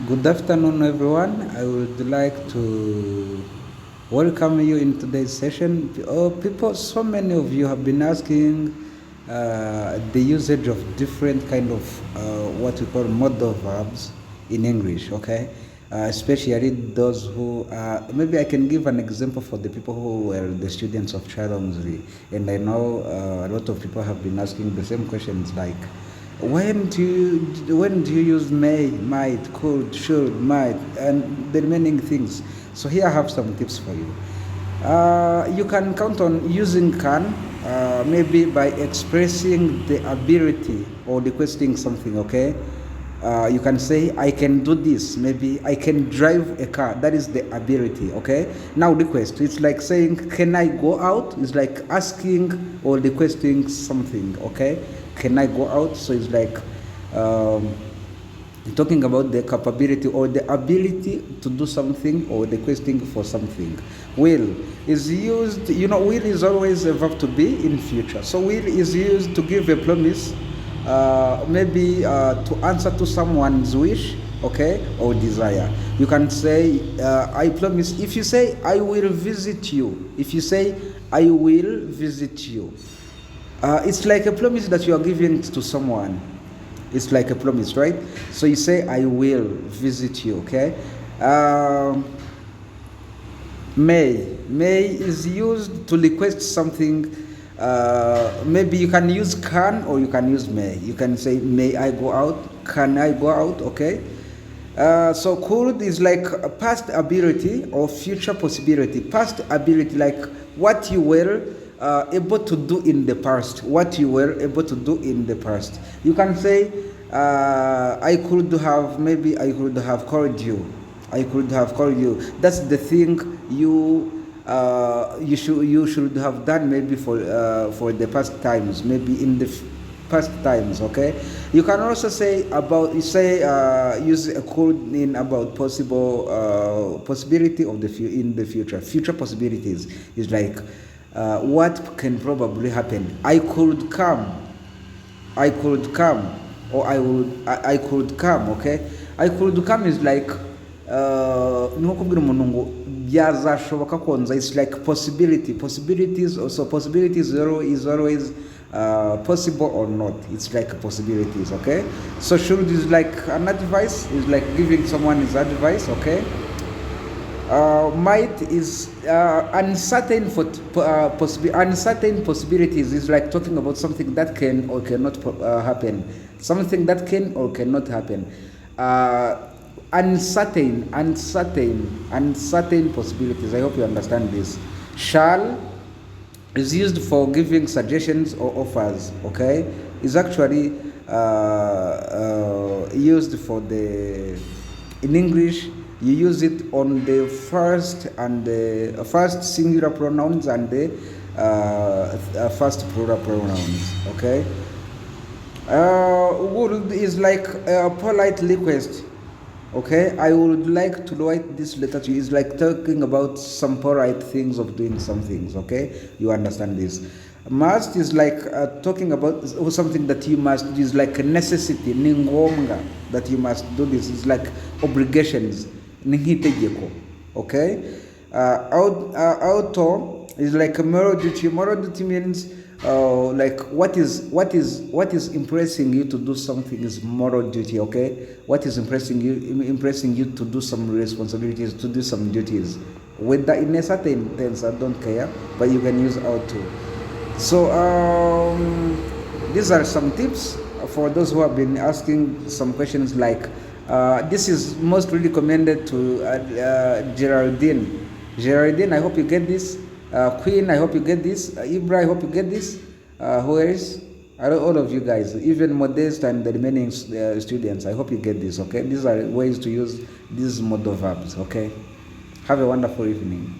Good afternoon, everyone. I would like to welcome you in today's session. People, so many of you have been asking the usage of different kind of what we call modal verbs in English. Okay, especially those who maybe I can give an example for the people who were the students of Chalomsri, and I know a lot of people have been asking the same questions like when do you use may, might, could, should, might, and the remaining things. So here I have some tips for you. You can count on using can, maybe by expressing the ability or requesting something. Okay, you can say I can do this. Maybe I can drive a car. That is the ability. Okay, now request, it's like saying can I go out. It's like asking or requesting something. Okay, can I go out? So it's like talking about the capability or the ability to do something or requesting for something. Will is used, will is always a verb to be in future. So will is used to give a promise, maybe to answer to someone's wish, okay, or desire. You can say, I promise. If you say, I will visit you, if you say, I will visit you, it's like a promise that you are giving to someone. It's like a promise, right? So you say, I will visit you, okay? May is used to request something. Maybe you can use can or you can use may. You can say, may I go out? Can I go out? Okay? So could is like a past ability or future possibility. Past ability, like what you were able to do in the past. What you were able to do in the past. You can say, I could have called you. I could have called you. That's the thing you should have done maybe for the past times, maybe in the past times. Okay, you can also say use a could in about possible possibility of in the future. Future possibilities is like what can probably happen. I could come, or I could come. Okay, I could come is like niho kubwira umuntu ngo byazashoboka ko nza. It's like possibilities also. Possibilities is always possible or not. It's like possibilities. Okay, so should is like an advice, is like giving someone his advice. Okay, might is uncertain uncertain possibilities, is like talking about something that can or cannot happen, something that can or cannot happen. Uncertain possibilities. I hope you understand this. Shall is used for giving suggestions or offers. Okay, is actually used for in English. You use it on the first and the first singular pronouns and the first plural pronouns. Okay. Would is like a polite request. Okay, I would like to write this letter to you. It's like talking about some polite things of doing some things. Okay, you understand this. Must is like talking about something that you must. Is like a necessity, ningonga, that you must do this. It's like obligations, ningitegeko. Okay, auto is like a moral duty. Moral duty means like what is impressing you to do something is moral duty. Okay, what is impressing you to do some responsibilities, to do some duties, whether in a certain tense, I don't care, but you can use auto. So these are some tips for those who have been asking some questions like this is most recommended to Geraldine. I hope you get this. Queen, I hope you get this. Ibra, I hope you get this. Who else? All of you guys, even Modest and the remaining students, I hope you get this. Okay, these are ways to use these modal verbs. Okay, have a wonderful evening.